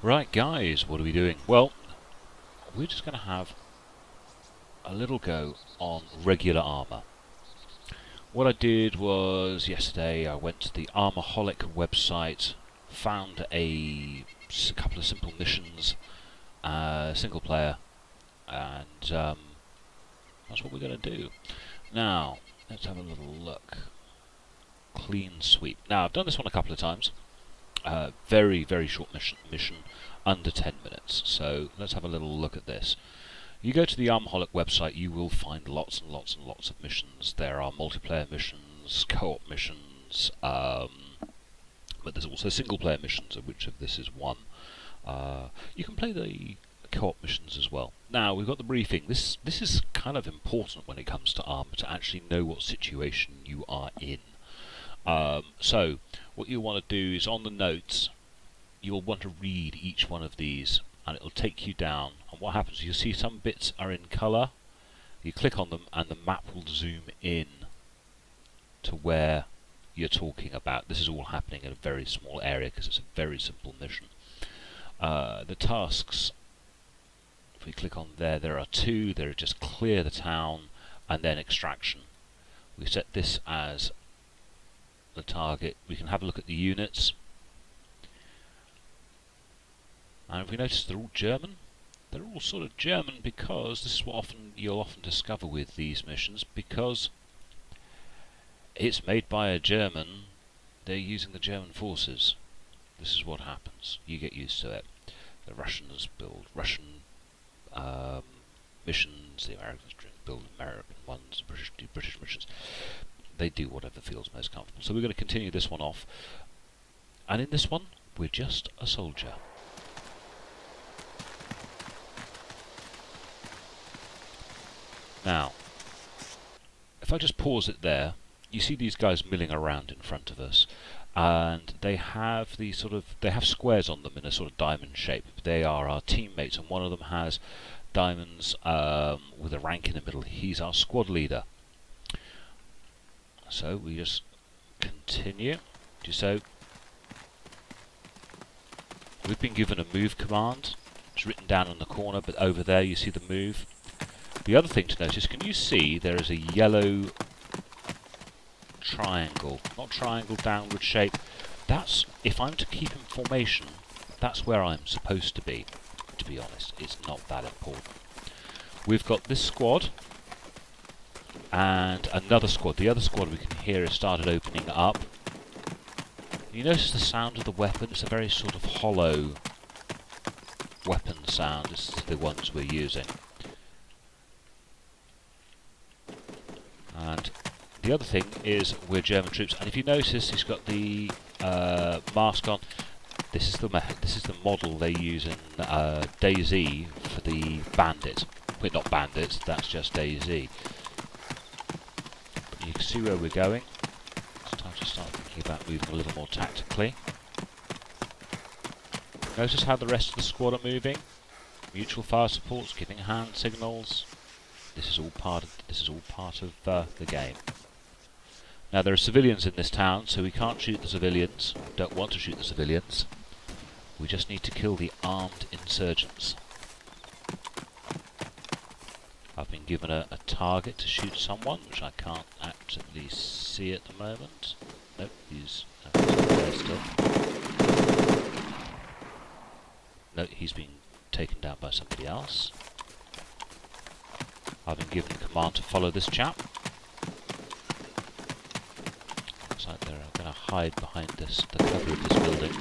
Right guys, what are we doing? Well, we're just going to have a little go on regular ArmA. What I did was, yesterday I went to the ArmAholic website, found a couple of simple missions, single player, and that's what we're going to do. Now, let's have a little look. Clean sweep. Now, I've done this one a couple of times. Very, very short mission, under 10 minutes. So let's have a little look at this. You go to the ArmAholic website, you will find lots and lots and lots of missions. There are multiplayer missions, co-op missions, but there's also single-player missions, of which this is one. You can play the co-op missions as well. Now, we've got the briefing. This is kind of important when it comes to ArmA, to actually know what situation you are in. So, what you want to do is, on the notes, you'll want to read each one of these, and it'll take you down. And what happens, you'll see some bits are in colour. You click on them, and the map will zoom in to where you're talking about. This is all happening in a very small area, because it's a very simple mission. The tasks, if we click on there, there are two. They're just clear the town, and then extraction. We set this as the target. We can have a look at the units, and if we notice, they're all German. They're all sort of German because this is what you'll often discover with these missions, because it's made by a German. They're using the German forces. This is what happens. You get used to it. The Russians build Russian missions. The Americans build American ones. The British do British missions. They do whatever feels most comfortable. So we're going to continue this one off. And in this one, we're just a soldier. Now, if I just pause it there, you see these guys milling around in front of us. And they have these they have squares on them in a sort of diamond shape. They are our teammates, and one of them has diamonds with a rank in the middle. He's our squad leader. So we just continue. So we've been given a move command. It's written down in the corner, but over there you see the move. The other thing to notice, can you see there is a yellow triangle? Not triangle, downward shape. That's, if I'm to keep in formation, that's where I'm supposed to be honest. It's not that important. We've got this squad and another squad. The other squad we can hear has started opening up. You notice the sound of the weapon. It's a very sort of hollow weapon sound. This is the ones we're using. And the other thing is we're German troops. And if you notice, he's got the mask on. This is the model they use in DayZ for the bandit. Well, not bandits. That's just DayZ. You can see where we're going. It's time to start thinking about moving a little more tactically. Notice how the rest of the squad are moving. Mutual fire supports, giving hand signals. This is all part of the game. Now there are civilians in this town, so we can't shoot the civilians. Don't want to shoot the civilians. We just need to kill the armed insurgents. I've been given a target to shoot someone, which I can't actively see at the moment. Nope, he's there still. No, he's been taken down by somebody else. I've been given the command to follow this chap. Looks like they're going to hide behind the cover of this building.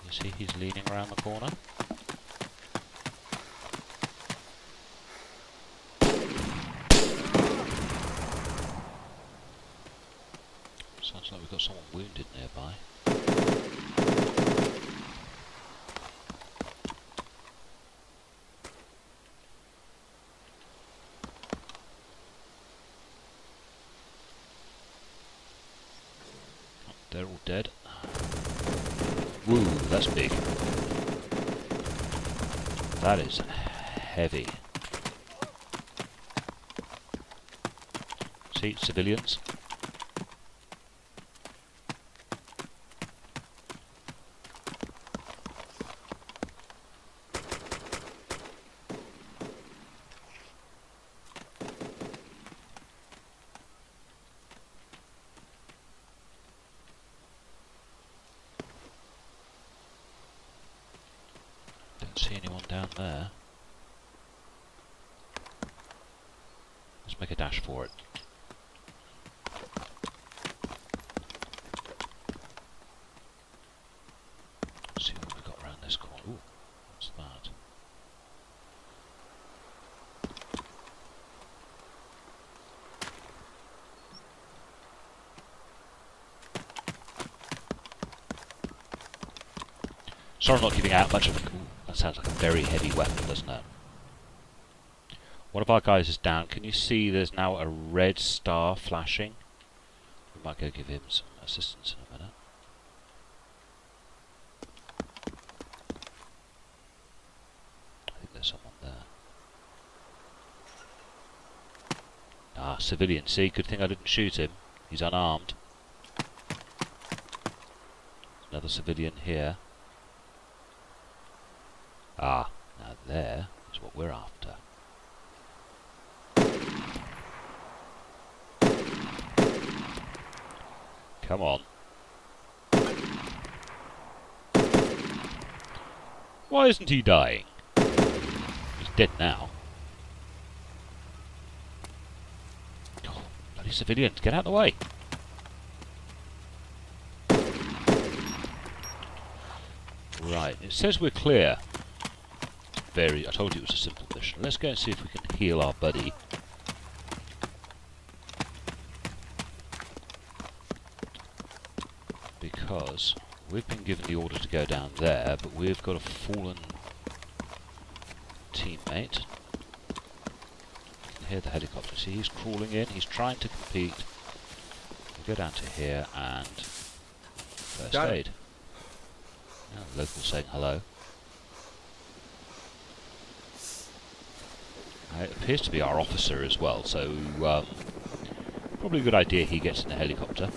You see he's leaning around the corner. Sounds like we've got someone wounded nearby. Oh, they're all dead. Woo, that's big. That is heavy. See, civilians. down there. Let's make a dash for it. Let's see what we've got around this corner. Ooh, what's that? Sorry I'm not giving out much of a... Ooh, that sounds like a very heavy weapon, doesn't it? One of our guys is down. Can you see there's now a red star flashing? We might go give him some assistance in a minute. I think there's someone there. Ah, civilian. See, good thing I didn't shoot him. He's unarmed. Another civilian here. Ah, now there is what we're after. Come on. Why isn't he dying? He's dead now. Oh, bloody civilians, get out of the way. Right, it says we're clear. I told you it was a simple mission. Let's go and see if we can heal our buddy. Because we've been given the order to go down there, but we've got a fallen teammate. You can hear the helicopter. See, he's crawling in. He's trying to compete. We'll go down to here and first aid. Now, the local saying hello. It appears to be our officer as well, so probably a good idea he gets in the helicopter.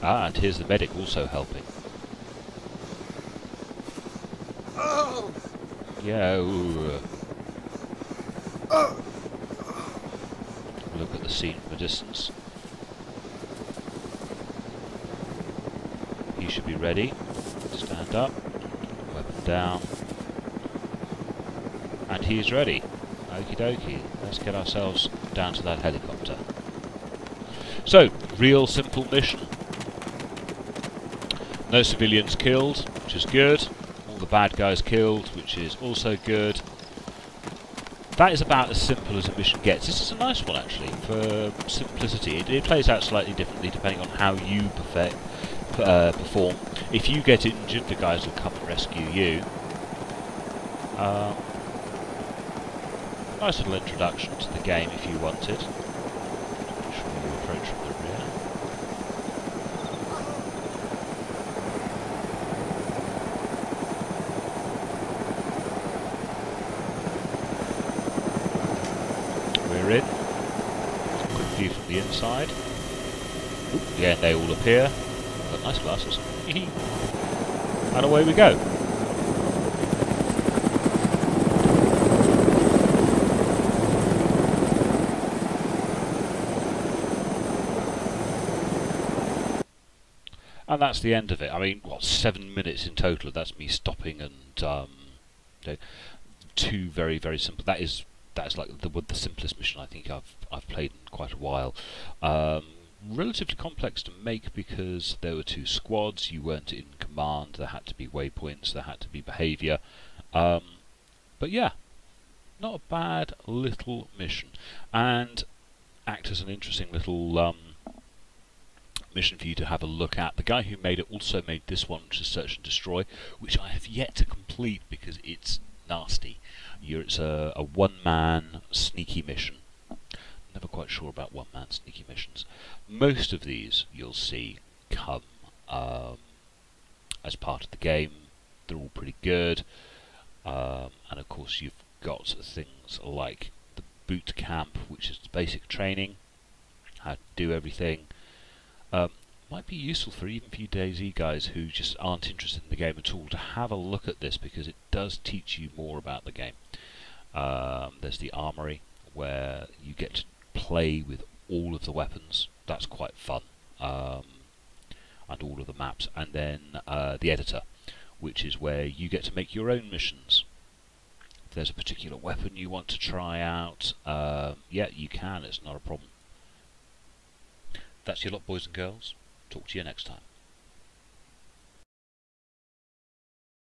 Ah, and here's the medic also helping. Oh. Yeah. Look at the scene from a distance. He should be ready. Stand up. Weapon down. And he's ready. Okie dokie. Let's get ourselves down to that helicopter. So, real simple mission. No civilians killed, which is good. All the bad guys killed, which is also good. That is about as simple as a mission gets. This is a nice one, actually, for simplicity. It plays out slightly differently depending on how you perform. If you get injured, the guys will come and rescue you. Nice little introduction to the game if you wanted. Make sure you approach from the rear. We're in. Quick view from the inside. Oop, yeah, they all appear. Got nice glasses. And away we go. And that's the end of it. I mean, what, 7 minutes in total? That's me stopping and two very, very simple. That is like the simplest mission I think I've played in quite a while. Relatively complex to make because there were two squads. You weren't in command. There had to be waypoints. There had to be behaviour. But yeah, not a bad little mission, and act as an interesting little mission for you to have a look at. The guy who made it also made this one, which is Search and Destroy, which I have yet to complete because it's nasty. It's a one-man sneaky mission. Never quite sure about one-man sneaky missions. Most of these you'll see come as part of the game. They're all pretty good, and of course you've got things like the boot camp, which is the basic training, how to do everything. Might be useful for even for you DayZ guys who just aren't interested in the game at all to have a look at this, because it does teach you more about the game. There's the armory where you get to play with all of the weapons. That's quite fun, and all of the maps. And then the editor, which is where you get to make your own missions. If there's a particular weapon you want to try out, yeah, you can, it's not a problem. That's your lot, boys and girls. Talk to you next time.